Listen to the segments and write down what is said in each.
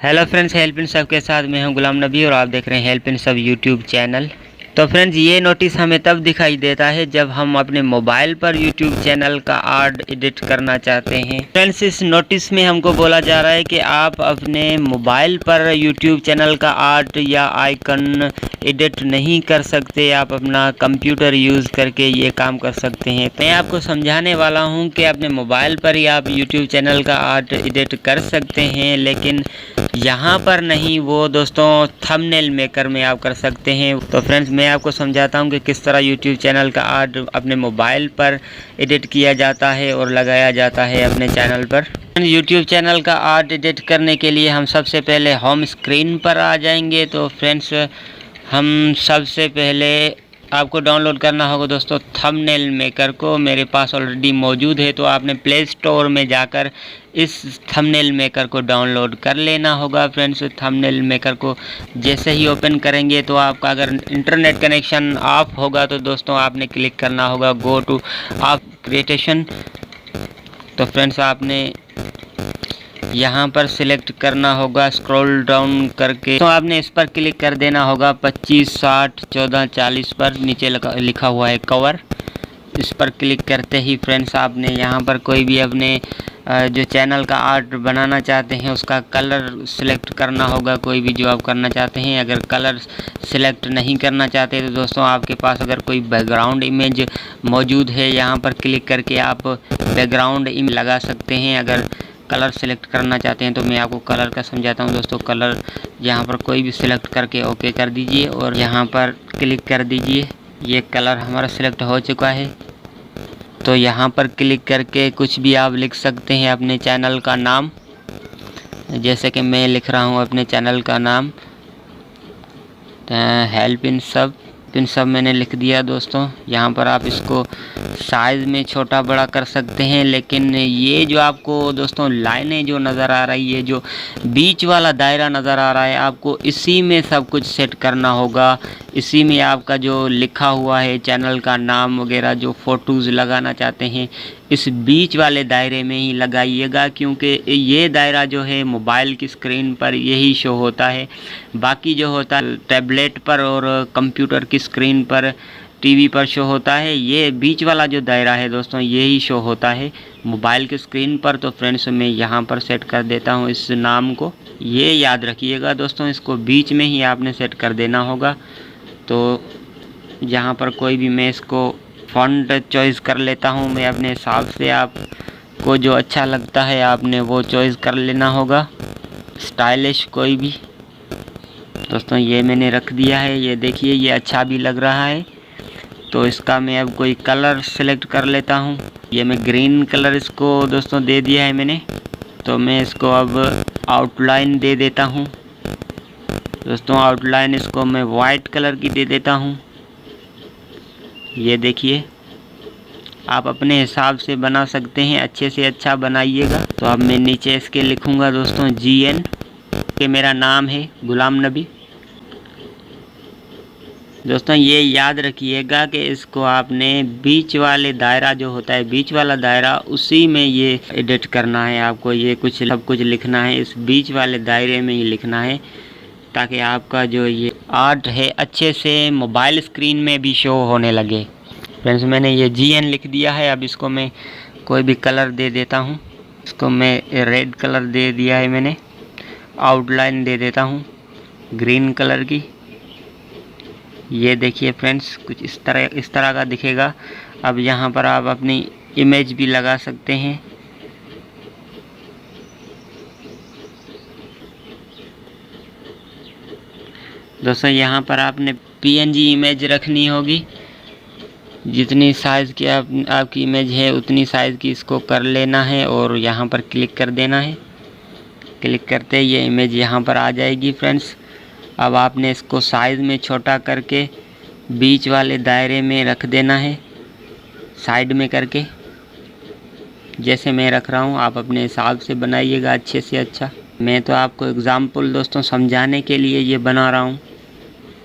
Hello friends, help in सब के साथ मैं हूं गुलाम नबी और आप देख रहे हैं हेल्प इन सब यूट्यूब चैनल। तो फ्रेंड्स, ये नोटिस हमें तब दिखाई देता है जब हम अपने मोबाइल पर यूट्यूब चैनल का आर्ट एडिट करना चाहते हैं। फ्रेंड्स, इस नोटिस में हमको बोला जा रहा है कि आप अपने मोबाइल पर यूट्यूब चैनल का आर्ट या आइकन एडिट नहीं कर सकते। आप अपना कंप्यूटर यूज़ करके ये काम कर सकते हैं। मैं आपको समझाने वाला हूँ कि अपने मोबाइल पर ही आप यूट्यूब चैनल का आर्ट एडिट कर सकते हैं, लेकिन यहाँ पर नहीं, वो दोस्तों थंबनेल मेकर में आप कर सकते हैं। तो फ्रेंड्स, मैं आपको समझाता हूँ कि किस तरह यूट्यूब चैनल का आर्ट अपने मोबाइल पर एडिट किया जाता है और लगाया जाता है अपने चैनल पर। यूट्यूब चैनल का आर्ट एडिट करने के लिए हम सबसे पहले होम स्क्रीन पर आ जाएंगे। तो फ्रेंड्स, हम सबसे पहले आपको डाउनलोड करना होगा दोस्तों थंबनेल मेकर को। मेरे पास ऑलरेडी मौजूद है, तो आपने प्ले स्टोर में जाकर इस थंबनेल मेकर को डाउनलोड कर लेना होगा। फ्रेंड्स, थंबनेल मेकर को जैसे ही ओपन करेंगे तो आपका अगर इंटरनेट कनेक्शन ऑफ होगा तो दोस्तों आपने क्लिक करना होगा गो टू आप क्रिएशन। तो फ्रेंड्स, आपने यहाँ पर सिलेक्ट करना होगा स्क्रॉल डाउन करके, तो आपने इस पर क्लिक कर देना होगा 25, 60, 14, 40 पर। नीचे लिखा हुआ है कवर। इस पर क्लिक करते ही फ्रेंड्स, आपने यहाँ पर कोई भी अपने जो चैनल का आर्ट बनाना चाहते हैं उसका कलर सिलेक्ट करना होगा, कोई भी जो आप करना चाहते हैं। अगर कलर सिलेक्ट नहीं करना चाहते तो दोस्तों आपके पास अगर कोई बैकग्राउंड इमेज मौजूद है, यहाँ पर क्लिक करके आप बैकग्राउंड इमेज लगा सकते हैं। अगर कलर सेलेक्ट करना चाहते हैं तो मैं आपको कलर का समझाता हूं दोस्तों। कलर यहाँ पर कोई भी सिलेक्ट करके ओके कर दीजिए और यहाँ पर क्लिक कर दीजिए। ये कलर हमारा सिलेक्ट हो चुका है। तो यहाँ पर क्लिक करके कुछ भी आप लिख सकते हैं अपने चैनल का नाम, जैसे कि मैं लिख रहा हूँ अपने चैनल का नाम हेल्प इन सब मैंने लिख दिया दोस्तों। यहाँ पर आप इसको साइज़ में छोटा बड़ा कर सकते हैं, लेकिन ये जो आपको दोस्तों लाइनें जो नज़र आ रही है, जो बीच वाला दायरा नज़र आ रहा है, आपको इसी में सब कुछ सेट करना होगा। इसी में आपका जो लिखा हुआ है चैनल का नाम वगैरह, जो फ़ोटोज़ लगाना चाहते हैं, इस बीच वाले दायरे में ही लगाइएगा, क्योंकि ये दायरा जो है मोबाइल की स्क्रीन पर यही शो होता है। बाकी जो होता है टैबलेट पर और कंप्यूटर की स्क्रीन पर, टीवी पर शो होता है। ये बीच वाला जो दायरा है दोस्तों, यही शो होता है मोबाइल की स्क्रीन पर। तो फ्रेंड्स, मैं यहाँ पर सेट कर देता हूँ इस नाम को। ये याद रखिएगा दोस्तों, इसको बीच में ही आपने सेट कर देना होगा। तो यहाँ पर कोई भी मैं इसको फ़ॉन्ट चॉइस कर लेता हूँ मैं अपने हिसाब से। आपको जो अच्छा लगता है आपने वो चॉइस कर लेना होगा, स्टाइलिश कोई भी। दोस्तों, ये मैंने रख दिया है। ये देखिए, ये अच्छा भी लग रहा है। तो इसका मैं अब कोई कलर सेलेक्ट कर लेता हूँ। ये मैं ग्रीन कलर इसको दोस्तों दे दिया है मैंने। तो मैं इसको अब आउटलाइन दे देता हूँ दोस्तों। आउटलाइन इसको मैं वाइट कलर की दे देता हूँ। ये देखिए, आप अपने हिसाब से बना सकते हैं, अच्छे से अच्छा बनाइएगा। तो अब मैं नीचे इसके लिखूँगा दोस्तों GN, कि मेरा नाम है गुलाम नबी। दोस्तों, ये याद रखिएगा कि इसको आपने बीच वाले दायरा जो होता है, बीच वाला दायरा, उसी में ये एडिट करना है आपको। ये सब कुछ लिखना है इस बीच वाले दायरे में ही लिखना है, ताकि आपका जो ये आर्ट है अच्छे से मोबाइल स्क्रीन में भी शो होने लगे। फ्रेंड्स, मैंने ये GN लिख दिया है। अब इसको मैं कोई भी कलर दे देता हूँ। इसको मैं रेड कलर दे दिया है मैंने। आउटलाइन दे देता हूँ ग्रीन कलर की। ये देखिए फ्रेंड्स, कुछ इस तरह का दिखेगा। अब यहाँ पर आप अपनी इमेज भी लगा सकते हैं। दोस्तों, यहाँ पर आपने PNG इमेज रखनी होगी। जितनी साइज़ की आपकी इमेज है उतनी साइज़ की इसको कर लेना है और यहाँ पर क्लिक कर देना है। क्लिक करते ही ये इमेज यहाँ पर आ जाएगी फ्रेंड्स। अब आपने इसको साइज़ में छोटा करके बीच वाले दायरे में रख देना है, साइड में करके। जैसे मैं रख रहा हूँ आप अपने हिसाब से बनाइएगा अच्छे से अच्छा। मैं तो आपको एग्ज़ाम्पल दोस्तों समझाने के लिए ये बना रहा हूँ।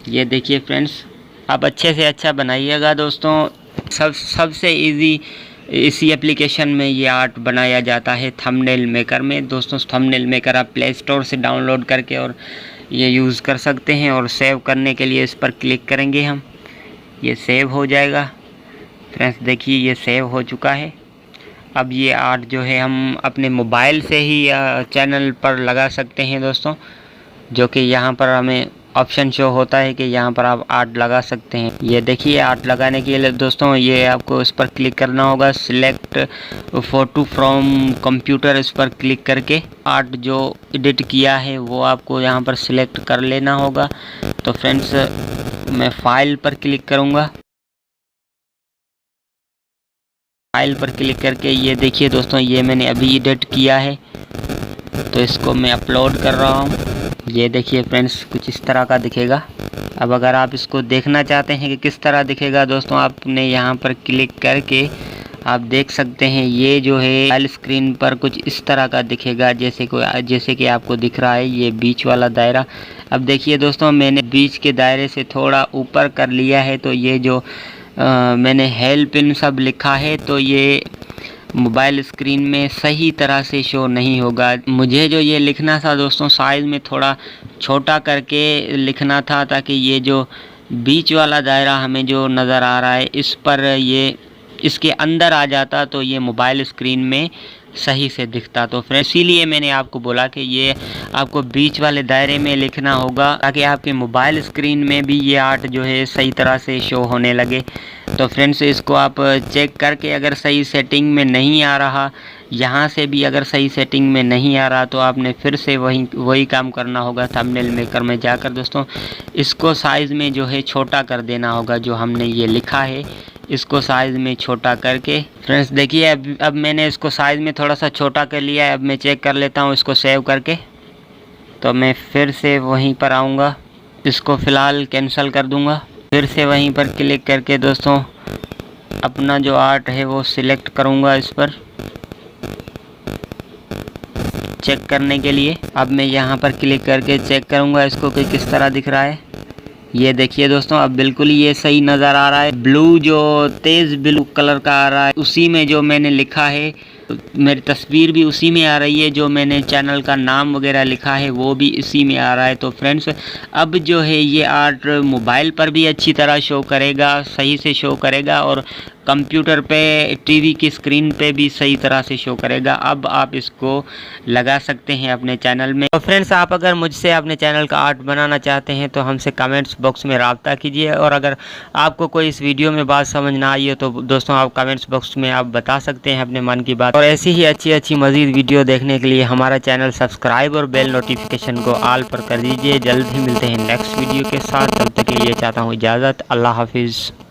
ये देखिए फ्रेंड्स, आप अच्छे से अच्छा बनाइएगा दोस्तों। सबसे इजी इसी एप्लीकेशन में ये आर्ट बनाया जाता है थंबनेल मेकर में। दोस्तों थंबनेल मेकर आप प्ले स्टोर से डाउनलोड करके और ये यूज़ कर सकते हैं। और सेव करने के लिए इस पर क्लिक करेंगे हम, ये सेव हो जाएगा। फ्रेंड्स देखिए ये सेव हो चुका है। अब ये आर्ट जो है हम अपने मोबाइल से ही चैनल पर लगा सकते हैं दोस्तों, जो कि यहाँ पर हमें ऑप्शन शो होता है कि यहाँ पर आप आर्ट लगा सकते हैं। ये देखिए आर्ट लगाने के लिए दोस्तों ये आपको इस पर क्लिक करना होगा, सिलेक्ट फ़ोटो फ्रॉम कंप्यूटर, इस पर क्लिक करके आर्ट जो एडिट किया है वो आपको यहाँ पर सिलेक्ट कर लेना होगा। तो फ्रेंड्स मैं फाइल पर क्लिक करूँगा, फाइल पर क्लिक करके ये देखिए दोस्तों ये मैंने अभी एडिट किया है, तो इसको मैं अपलोड कर रहा हूँ। ये देखिए फ्रेंड्स कुछ इस तरह का दिखेगा। अब अगर आप इसको देखना चाहते हैं कि किस तरह दिखेगा दोस्तों, आपने यहाँ पर क्लिक करके आप देख सकते हैं ये जो है मोबाइल स्क्रीन पर कुछ इस तरह का दिखेगा, जैसे कि आपको दिख रहा है ये बीच वाला दायरा। अब देखिए दोस्तों मैंने बीच के दायरे से थोड़ा ऊपर कर लिया है, तो ये जो मैंने हेल्प इन सब लिखा है तो ये मोबाइल स्क्रीन में सही तरह से शो नहीं होगा। मुझे जो ये लिखना था दोस्तों साइज़ में थोड़ा छोटा करके लिखना था, ताकि ये जो बीच वाला दायरा हमें जो नज़र आ रहा है इस पर ये इसके अंदर आ जाता तो ये मोबाइल स्क्रीन में सही से दिखता। तो फ्रेंड इसीलिए मैंने आपको बोला कि ये आपको बीच वाले दायरे में लिखना होगा, ताकि आपके मोबाइल स्क्रीन में भी ये आर्ट जो है सही तरह से शो होने लगे। तो फ्रेंड्स इसको आप चेक करके अगर सही सेटिंग में नहीं आ रहा, यहाँ से भी अगर सही सेटिंग में नहीं आ रहा, तो आपने फिर से वही काम करना होगा। थंबनेल मेकर में जाकर दोस्तों इसको साइज़ में जो है छोटा कर देना होगा, जो हमने ये लिखा है इसको साइज़ में छोटा करके। फ्रेंड्स देखिए अब मैंने इसको साइज़ में थोड़ा सा छोटा कर लिया है। अब मैं चेक कर लेता हूँ इसको सेव करके, तो मैं फिर से वहीं पर आऊँगा, इसको फ़िलहाल कैंसिल कर दूँगा। फिर से वहीं पर क्लिक करके दोस्तों अपना जो आर्ट है वो सिलेक्ट करूँगा इस पर चेक करने के लिए। अब मैं यहाँ पर क्लिक करके चेक करूँगा इसको कि किस तरह दिख रहा है। ये देखिए दोस्तों अब बिल्कुल ये सही नज़र आ रहा है। ब्लू जो तेज़ ब्लू कलर का आ रहा है उसी में जो मैंने लिखा है, मेरी तस्वीर भी उसी में आ रही है, जो मैंने चैनल का नाम वगैरह लिखा है वो भी इसी में आ रहा है। तो फ्रेंड्स अब जो है ये आर्ट मोबाइल पर भी अच्छी तरह शो करेगा, सही से शो करेगा, और कंप्यूटर पे टीवी की स्क्रीन पे भी सही तरह से शो करेगा। अब आप इसको लगा सकते हैं अपने चैनल में। तो फ्रेंड्स आप अगर मुझसे अपने चैनल का आर्ट बनाना चाहते हैं तो हमसे कमेंट्स बॉक्स में रब्ता कीजिए, और अगर आपको कोई इस वीडियो में बात समझ ना आई हो तो दोस्तों आप कमेंट्स बॉक्स में आप बता सकते हैं अपने मन की बात। और ऐसी ही अच्छी मज़ीद वीडियो देखने के लिए हमारा चैनल सब्सक्राइब और बेल नोटिफिकेशन को ऑल पर कर दीजिए। जल्द ही मिलते हैं नेक्स्ट वीडियो के साथ, तब तक के लिए चाहता हूँ इजाज़त। अल्लाह हाफिज़।